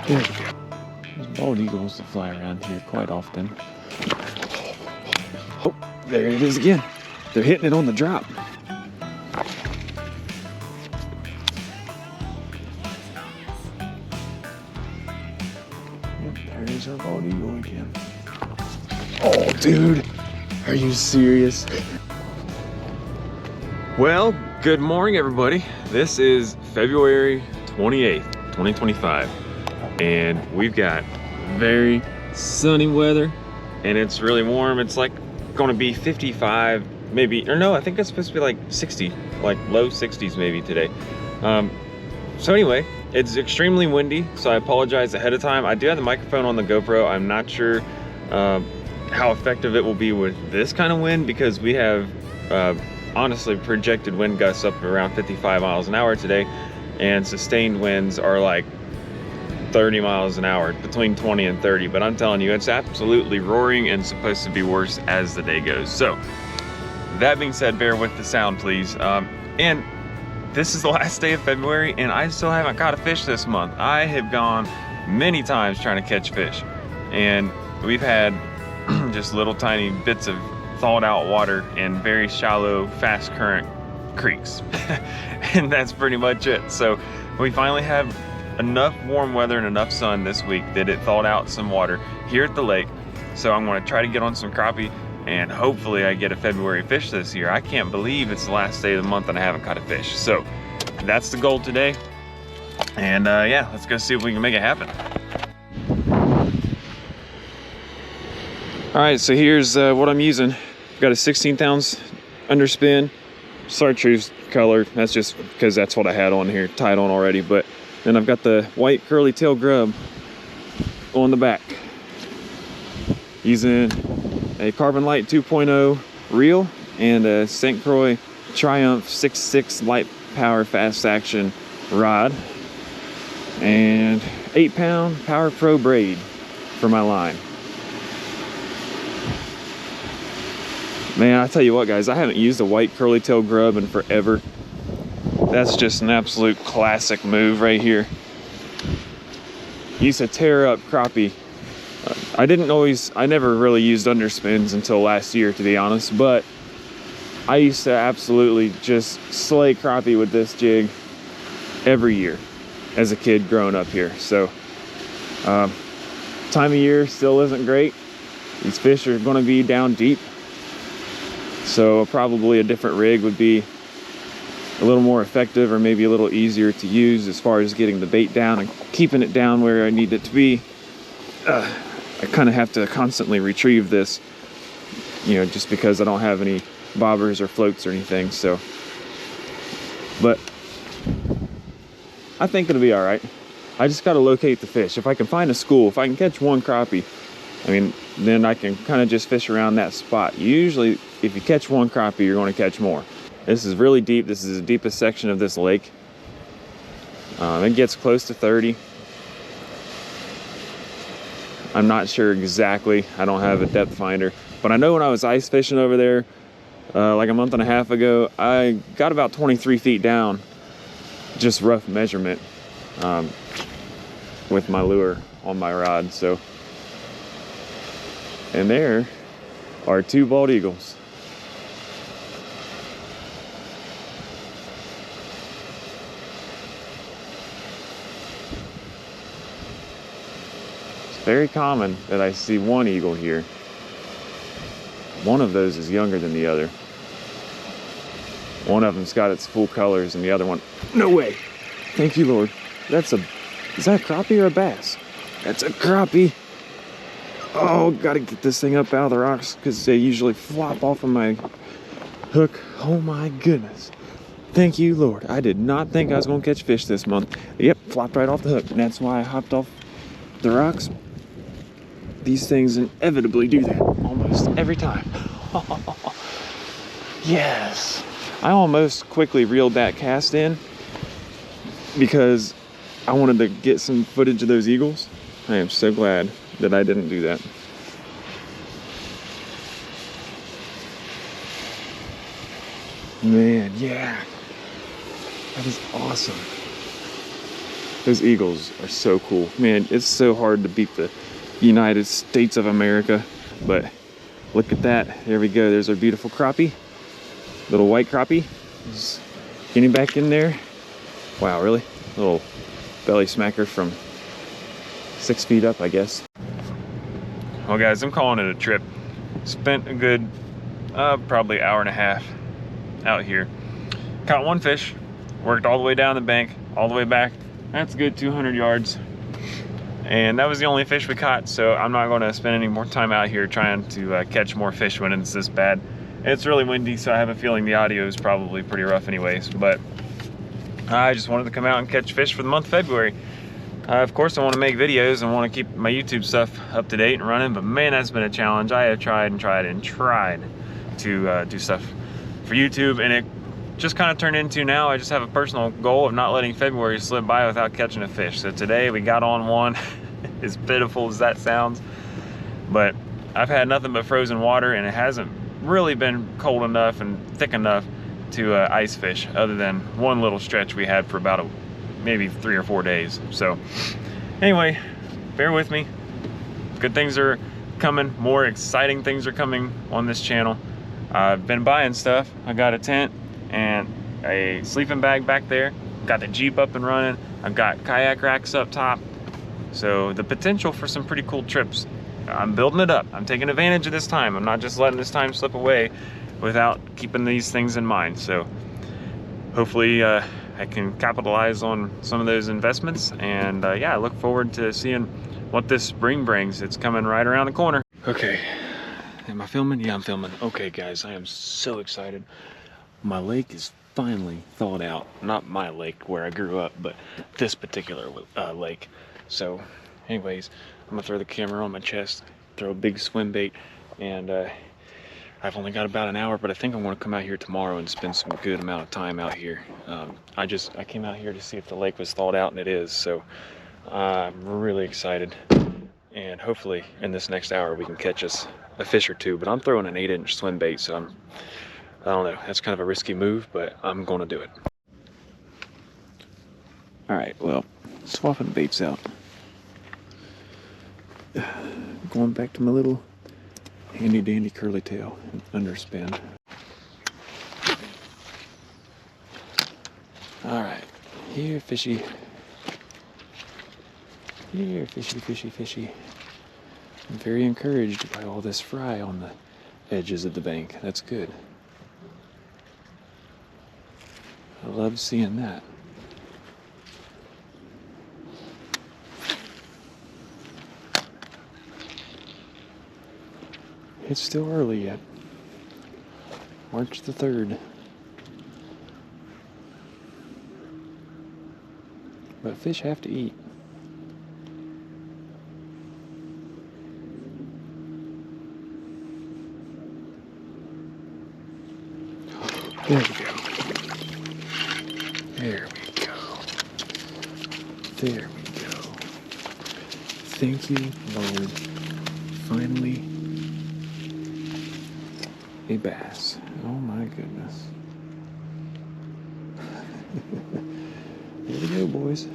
There we go. There's bald eagles that fly around here quite often. Oh, there it is again. They're hitting it on the drop. Yep, there's our bald eagle again. Oh, dude, are you serious? Well, good morning, everybody. This is February 28th, 2025, and we've got very sunny weather, and it's really warm. It's like going to be 55, maybe, or no, I think it's supposed to be like 60, like low 60s maybe today. So anyway, it's extremely windy, so I apologize ahead of time. I do have the microphone on the GoPro. I'm not sure how effective it will be with this kind of wind, because we have honestly projected wind gusts up around 55 miles an hour today, and sustained winds are like 30 miles an hour, between 20 and 30. But I'm telling you, it's absolutely roaring and supposed to be worse as the day goes. So that being said, bear with the sound, please. And this is the last day of February, and I still haven't caught a fish this month. I have gone many times trying to catch fish, and we've had just little tiny bits of thawed out water in very shallow, fast current creeks. And that's pretty much it. So we finally have enough warm weather and enough sun this week that it thawed out some water here at the lake. So I'm going to try to get on some crappie, and hopefully I get a February fish this year. I can't believe it's the last day of the month and I haven't caught a fish. So that's the goal today. And yeah, let's go see if we can make it happen. All right, so here's what I'm using. I've got a 16th ounce underspin, chartreuse color. That's just because that's what I had on here, tied on already. But then I've got the white curly tail grub on the back, using a Carbon Light 2.0 reel and a St. Croix Triumph 6.6 light power fast action rod, and 8-pound Power Pro braid for my line. Man, I tell you what, guys, I haven't used a white curly tail grub in forever. That's just an absolute classic move right here. Used to tear up crappie. I never really used underspins until last year, to be honest, but I used to absolutely just slay crappie with this jig every year as a kid growing up here. So, time of year still isn't great. These fish are going to be down deep, so probably a different rig would be a little more effective, or maybe a little easier to use as far as getting the bait down and keeping it down where I need it to be. I kind of have to constantly retrieve this, you know, just because I don't have any bobbers or floats or anything. So, but I think it'll be all right. I just got to locate the fish. If I can find a school, if I can catch one crappie, I mean, then I can kind of just fish around that spot. Usually, if you catch one crappie, you're going to catch more. This is really deep. This is the deepest section of this lake. It gets close to 30. I'm not sure exactly. I don't have a depth finder. But I know when I was ice fishing over there, like a month and a half ago, I got about 23 feet down, just rough measurement, with my lure on my rod. So, and there are 2 bald eagles. Very common that I see one eagle here. One of those is younger than the other. One of them's got its full colors, and the other one, no way. Thank you, Lord. Is that a crappie or a bass? That's a crappie. Oh, gotta get this thing up out of the rocks, because they usually flop off of my hook. Oh my goodness. Thank you, Lord. I did not think I was gonna catch fish this month. Yep, flopped right off the hook, and that's why I hopped off the rocks. These things inevitably do that almost every time. Yes. I almost quickly reeled that cast in because I wanted to get some footage of those eagles. I am so glad that I didn't do that. Man, yeah. That is awesome. Those eagles are so cool. Man, it's so hard to beat the United States of America, but look at that. There we go. There's our beautiful crappie. Little white crappie. Just getting back in there. Wow, really? Little belly smacker from 6 feet up, I guess. Well guys, I'm calling it a trip. Spent a good, probably hour and a half out here. Caught one fish, worked all the way down the bank, all the way back. That's a good 200 yards. And that was the only fish we caught, so I'm not gonna spend any more time out here trying to catch more fish when it's this bad. It's really windy, so I have a feeling the audio is probably pretty rough anyways, but I just wanted to come out and catch fish for the month of February. Of course, I want to make videos and want to keep my YouTube stuff up to date and running, but man, that's been a challenge. I have tried to do stuff for YouTube, and it just kind of turned into now I just have a personal goal of not letting February slip by without catching a fish. So today we got on one, as pitiful as that sounds, but I've had nothing but frozen water, and it hasn't really been cold enough and thick enough to ice fish, other than one little stretch we had for about maybe 3 or 4 days. So anyway, bear with me. Good things are coming, more exciting things are coming on this channel. I've been buying stuff. I got a tent and a sleeping bag back there, got the Jeep up and running, I've got kayak racks up top, so the potential for some pretty cool trips. I'm building it up. I'm taking advantage of this time. I'm not just letting this time slip away without keeping these things in mind. So hopefully I can capitalize on some of those investments, and yeah, I look forward to seeing what this spring brings. It's coming right around the corner. Okay, am I filming? Yeah, I'm filming. Okay guys, I am so excited. My lake is finally thawed out. Not my lake where I grew up, but this particular lake. So anyways, I'm gonna throw the camera on my chest, throw a big swim bait, and I've only got about an hour, but I think I'm gonna come out here tomorrow and spend some good amount of time out here. I came out here to see if the lake was thawed out, and it is, so I'm really excited. And hopefully in this next hour we can catch us a fish or two, but I'm throwing an 8-inch swim bait, so I don't know, that's kind of a risky move, but I'm gonna do it. All right, well, swapping baits out. Going back to my little handy dandy curly tail and underspin. All right, here fishy. Here fishy, fishy, fishy. I'm very encouraged by all this fry on the edges of the bank. That's good. I love seeing that. It's still early yet. March the 3rd. But fish have to eat. There we go. There we go. There we go. Thank you, Lord. Finally, a bass. Oh my goodness. Here we go, boys.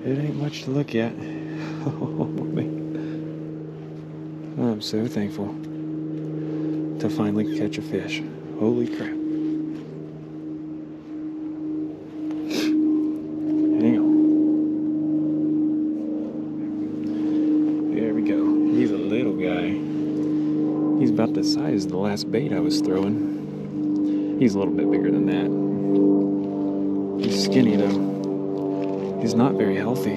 It ain't much to look at. Oh man. I'm so thankful to finally catch a fish. Holy crap. Hang on. There we go. He's a little guy. He's about the size of the last bait I was throwing. He's a little bit bigger than that. He's skinny though. He's not very healthy.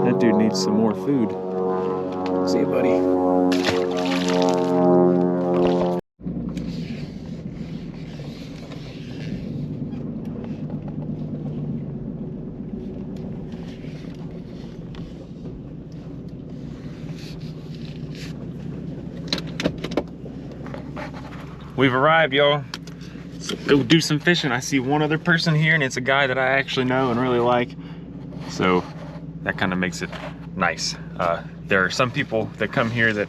That dude needs some more food. See you, buddy. We've arrived, y'all. So go do some fishing. I see one other person here, and it's a guy that I actually know and really like. So that kind of makes it nice. There are some people that come here that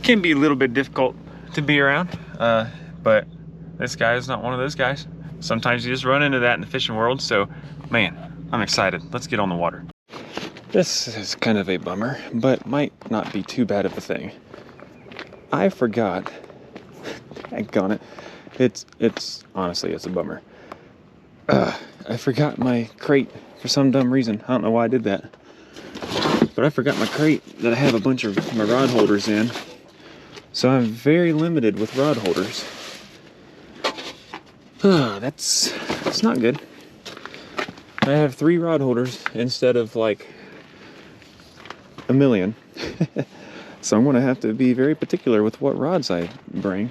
can be a little bit difficult to be around, but this guy is not one of those guys. sometimes you just run into that in the fishing world. So, man, I'm excited. Let's get on the water. This is kind of a bummer, but might not be too bad of a thing. I forgot. Daggone it. It's honestly, it's a bummer. I forgot my crate for some dumb reason. I don't know why I did that. But I forgot my crate that I have a bunch of my rod holders in. So I'm very limited with rod holders. That's not good. I have 3 rod holders instead of like a million. So I'm gonna have to be very particular with what rods I bring.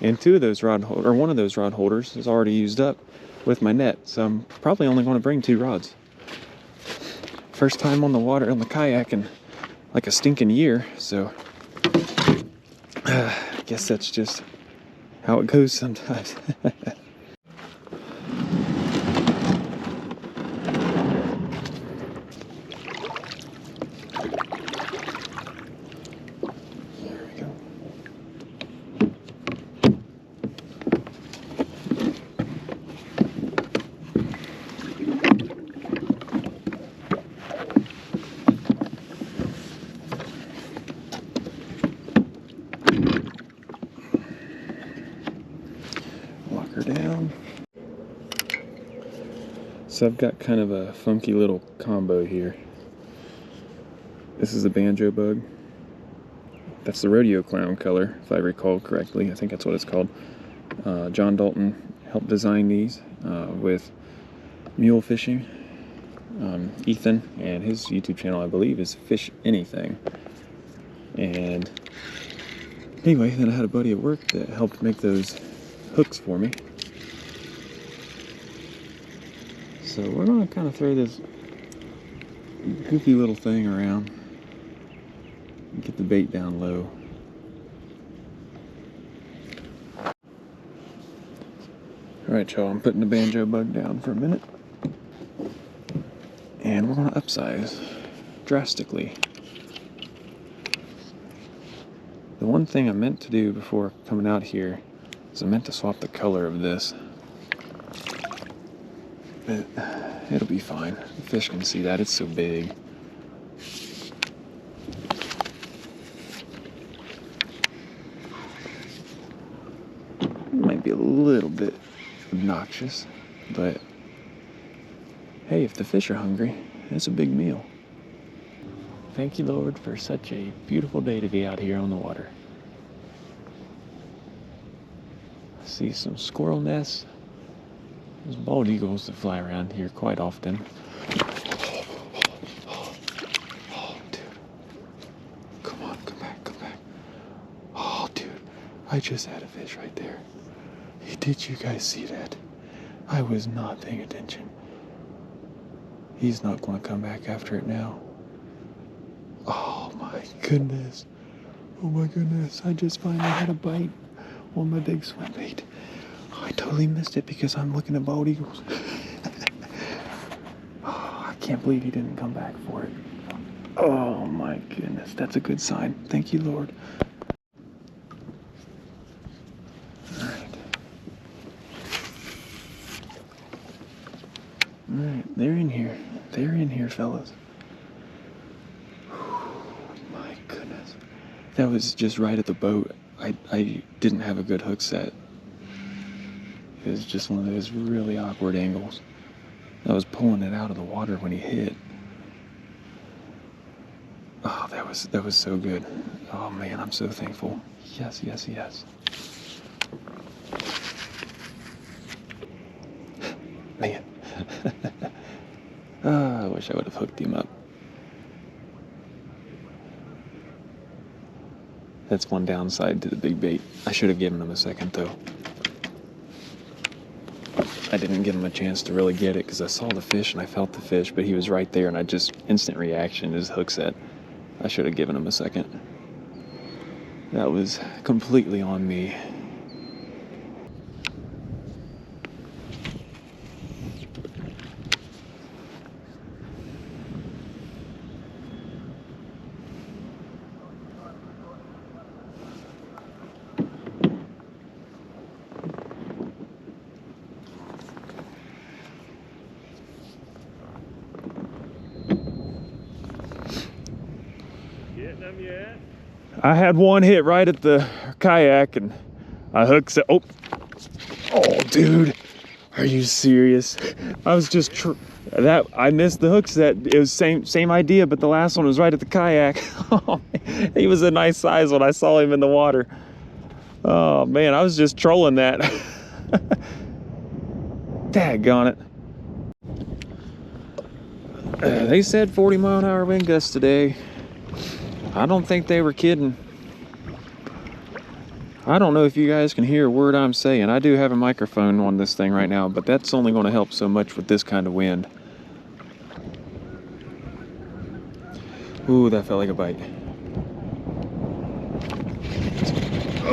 And one of those rod holders is already used up with my net. So I'm probably only gonna bring 2 rods. First time on the water on the kayak in like a stinking year. So I guess that's just how it goes sometimes. Lock her down. So I've got kind of a funky little combo here. This is a banjo bug. That's the rodeo clown color, if I recall correctly. I think that's what it's called. John Dalton helped design these with mule fishing. Ethan and his YouTube channel, I believe, is Fish Anything. And anyway, then I had a buddy at work that helped make those hooks for me. So we're gonna kind of throw this goofy little thing around and get the bait down low. Alright, y'all, I'm putting the banjo bug down for a minute. And we're gonna upsize drastically. The one thing I meant to do before coming out here is I meant to swap the color of this. But it'll be fine. The fish can see that, it's so big. It might be a little bit obnoxious, but hey, if the fish are hungry, it's a big meal. Thank you, Lord, for such a beautiful day to be out here on the water. I see some squirrel nests. There's bald eagles that fly around here quite often. Oh, dude. Come on, come back, come back. Oh, dude. I just had a fish right there. Did you guys see that? I was not paying attention. He's not going to come back after it now. Oh my goodness. Oh my goodness. I just finally had a bite on my big swim bait. I totally missed it because I'm looking at bald eagles. Oh, I can't believe he didn't come back for it. Oh my goodness. That's a good sign. Thank you, Lord. Alright, they're in here. They're in here, fellas. My goodness. That was just right at the boat. I didn't have a good hook set. It was just one of those really awkward angles. I was pulling it out of the water when he hit. Oh, that was so good. Oh man, I'm so thankful. Yes, yes, yes. Man. I wish I would have hooked him up. That's one downside to the big bait. I should have given him a second though. I didn't give him a chance to really get it because I saw the fish and I felt the fish, but he was right there and I just instant reaction, his hook set. I should have given him a second. That was completely on me. I had one hit right at the kayak and I hooked it. Oh, dude, are you serious? I was just I missed the hook set. It was same idea, but the last one was right at the kayak. Oh, he was a nice size when I saw him in the water. Oh man, I was just trolling that. Daggone it. They said 40-mile-an-hour wind gusts today. I don't think they were kidding. I don't know if you guys can hear a word I'm saying. I do have a microphone on this thing right now, but that's only going to help so much with this kind of wind. Ooh, that felt like a bite.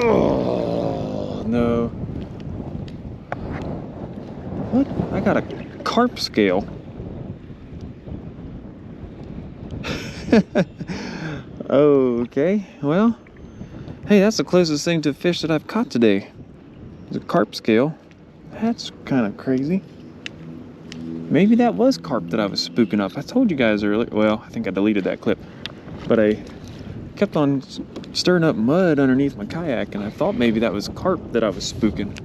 Oh, no. What? I got a carp scale. Okay, well, hey, that's the closest thing to a fish that I've caught today. It's a carp scale. That's kind of crazy. Maybe that was carp that I was spooking up. I told you guys earlier, well, I think I deleted that clip, but I kept on stirring up mud underneath my kayak, and I thought maybe that was carp that I was spooking.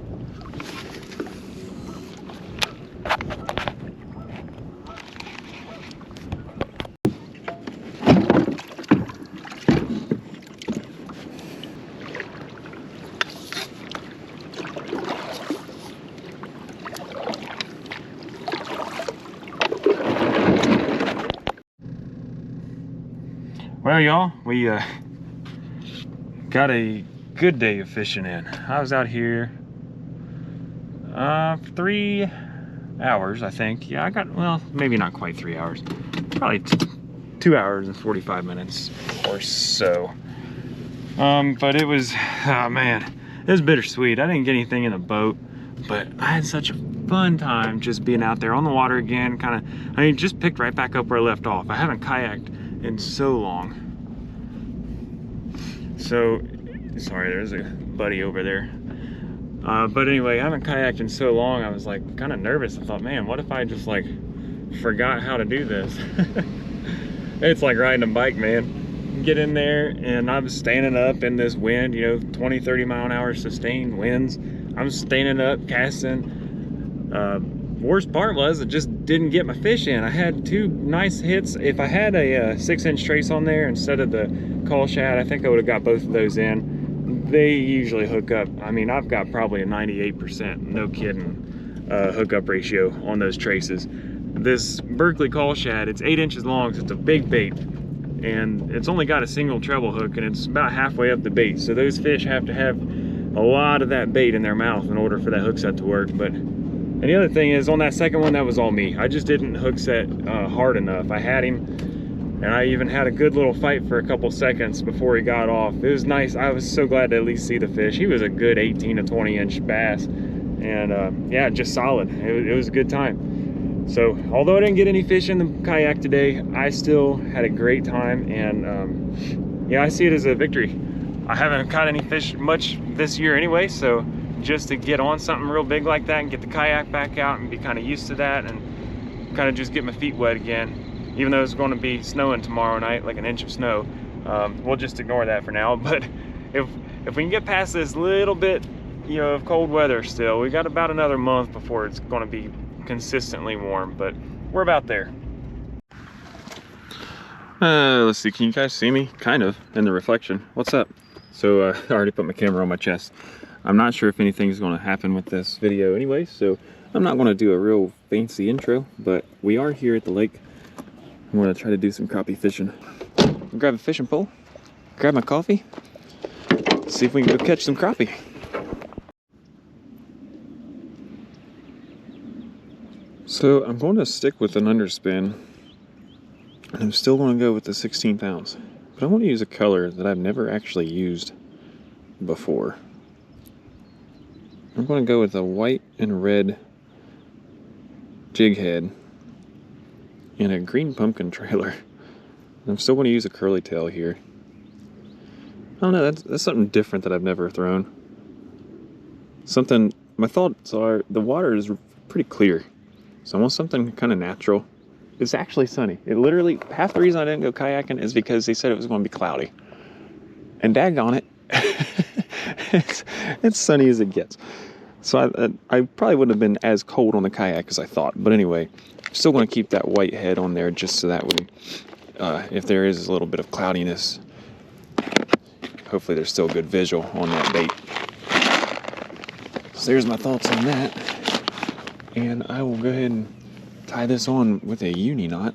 Well, y'all, we got a good day of fishing in. I was out here for 3 hours, I think. Yeah, I got, well, maybe not quite 3 hours. Probably 2 hours and 45 minutes or so. But it was, oh man, it was bittersweet. I didn't get anything in the boat, but I had such a fun time just being out there on the water again. Kind of, I mean, just picked right back up where I left off. I haven't kayaked in so long. So, sorry, there's a buddy over there. But anyway, I haven't kayaked in so long, I was like kind of nervous. I thought, man, what if I just like forgot how to do this? It's like riding a bike, man. Get in there and I'm standing up in this wind, you know, 20-30-mile-an-hour sustained winds. I'm standing up, casting. Worst part was I just didn't get my fish in. I had 2 nice hits. If I had a 6-inch trace on there instead of the call shad, I think I would have got both of those in. They usually hook up. I mean, I've got probably a 98%, no kidding, hookup ratio on those traces. This Berkley call shad, it's 8 inches long, so it's a big bait. And it's only got a single treble hook and it's about halfway up the bait. So those fish have to have a lot of that bait in their mouth in order for that hook set to work. And the other thing is, on that second one, that was all me. I just didn't hook set hard enough. I had him, and I even had a good little fight for a couple seconds before he got off. It was nice. I was so glad to at least see the fish. He was a good 18 to 20 inch bass, and yeah, just solid. It was a good time. So, although I didn't get any fish in the kayak today, I still had a great time, and yeah, I see it as a victory. I haven't caught any fish much this year anyway, so just to get on something real big like that and get the kayak back out and be kind of used to that and kind of just get my feet wet again, even though it's going to be snowing tomorrow night, like an inch of snow. We'll just ignore that for now. But if we can get past this little bit, you know, of cold weather still, we got about another month before it's going to be consistently warm, but we're about there. Let's see, can you guys see me? Kind of, in the reflection. What's up? So I already put my camera on my chest. I'm not sure if anything's going to happen with this video anyway, so I'm not going to do a real fancy intro, but we are here at the lake. I'm going to try to do some crappie fishing. Grab a fishing pole, grab my coffee, see if we can go catch some crappie. So I'm going to stick with an underspin, and I'm still going to go with the 16th ounce, but I want to use a color that I've never actually used before. I'm going to go with a white and red jig head and a green pumpkin trailer. I'm still going to use a curly tail here. I don't know, that's something different that I've never thrown. My thoughts are, the water is pretty clear, so I want something kind of natural. it's actually sunny. It literally, half the reason I didn't go kayaking is because they said it was going to be cloudy. And daggone it, it's sunny as it gets. So I probably wouldn't have been as cold on the kayak as I thought. But anyway, still going to keep that white head on there just so that way, if there is a little bit of cloudiness, hopefully there's still good visual on that bait. So there's my thoughts on that. And I will go ahead and tie this on with a uni knot.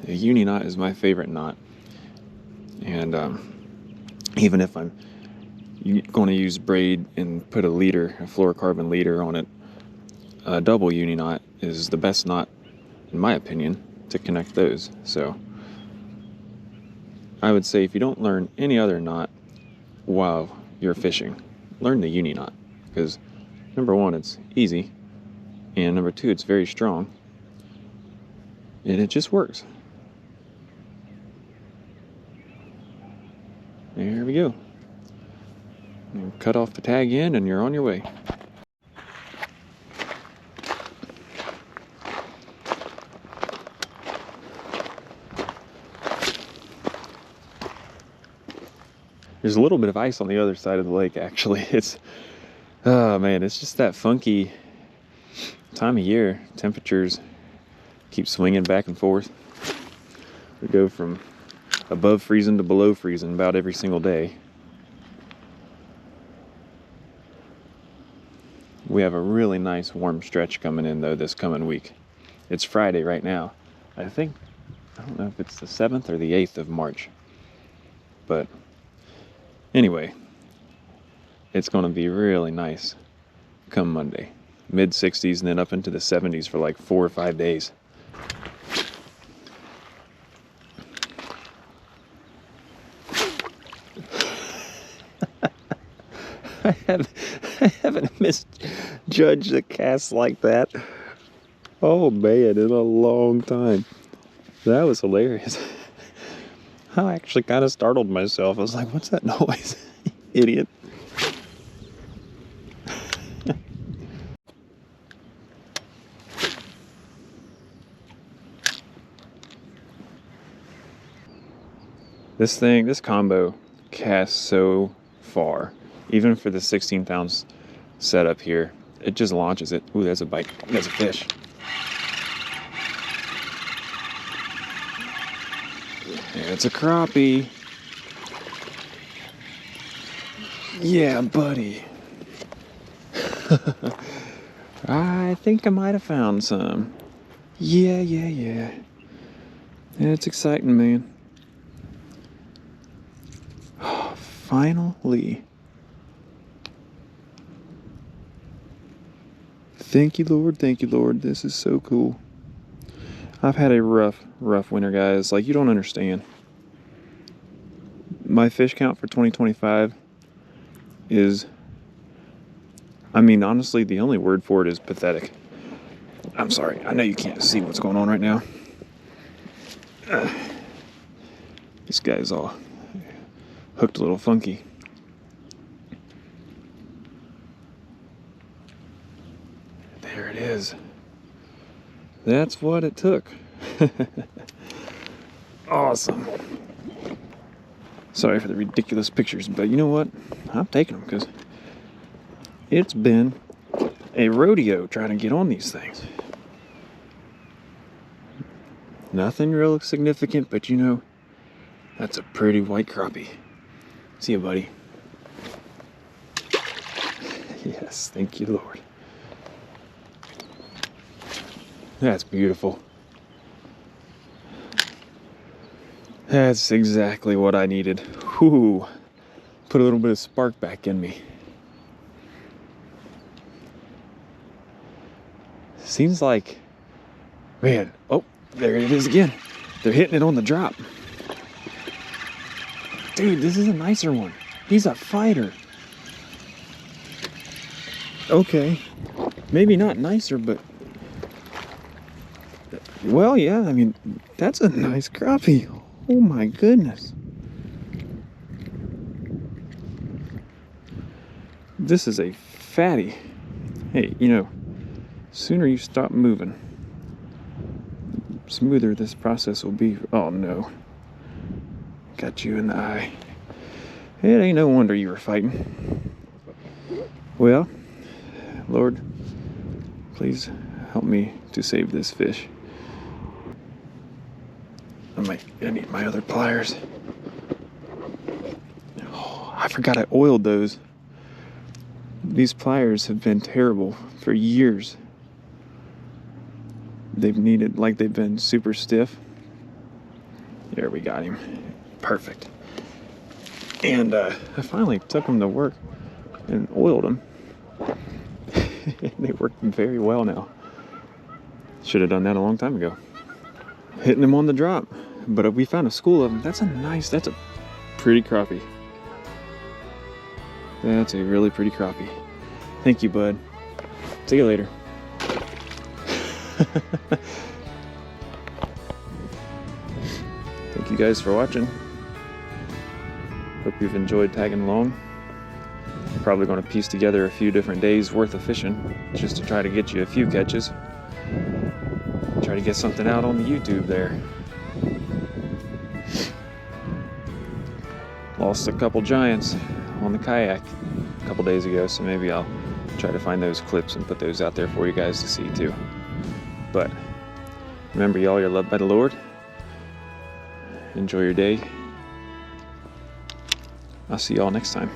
A uni knot is my favorite knot. And even if I'm going to use braid and put a fluorocarbon leader on it, a double uni knot is the best knot, in my opinion, to connect those. So I would say if you don't learn any other knot while you're fishing, learn the uni knot, because number one, it's easy, and number two, it's very strong, and it just works. There we go. You cut off the tag end and you're on your way. There's a little bit of ice on the other side of the lake, actually. Oh man, it's just that funky time of year. Temperatures keep swinging back and forth. We go from above freezing to below freezing about every single day. We have a really nice warm stretch coming in though this coming week. It's Friday right now. I don't know if it's the 7th or the 8th of March. But anyway, it's going to be really nice come Monday. Mid-60s and then up into the 70s for like 4 or 5 days. I haven't misjudged the cast like that. Oh man, in a long time. That was hilarious. I actually kind of startled myself. I was like, what's that noise? Idiot. This combo casts so far. Even for the 16 pounds setup here, it just launches it. Ooh, that's a bite. That's a fish. It's a crappie. Yeah, buddy. I think I might have found some. Yeah. It's exciting, man. Finally. Thank you, Lord. This is so cool. I've had a rough winter, guys. Like, you don't understand. My fish count for 2025 is, honestly, the only word for it is pathetic. I'm sorry. I know you can't see what's going on right now. This guy's all hooked a little funky. There it is. That's what it took. Awesome. Sorry for the ridiculous pictures, but you know what? I'm taking them because it's been a rodeo trying to get on these things. Nothing real significant, but you know, that's a pretty white crappie. See you, buddy. Yes, thank you, Lord. That's beautiful. That's exactly what I needed. Whew. Put a little bit of spark back in me. Seems like, man, oh, there it is again. They're hitting it on the drop. Dude, this is a nicer one. He's a fighter. Okay. Maybe not nicer, but well, yeah, that's a nice crappie. Oh my goodness. This is a fatty. Hey, sooner you stop moving, smoother this process will be. Oh no. Got you in the eye. It ain't no wonder you were fighting. Well, Lord, please help me to save this fish. I need my other pliers. Oh, I forgot I oiled those. These pliers have been terrible for years. They've been super stiff. There, we got him. Perfect. And I finally took them to work and oiled them. They work very well now. Should have done that a long time ago. Hitting them on the drop. But we found a school of them. That's a pretty crappie. That's a really pretty crappie. Thank you, bud. See you later. Thank you guys for watching. Hope you've enjoyed tagging along. Probably going to piece together a few different days worth of fishing just to try to get you a few catches. Try to get something out on the YouTube there. Lost a couple giants on the kayak a couple days ago, so maybe I'll try to find those clips and put those out there for you guys to see too. But remember, y'all, you're loved by the Lord. Enjoy your day. I'll see y'all next time.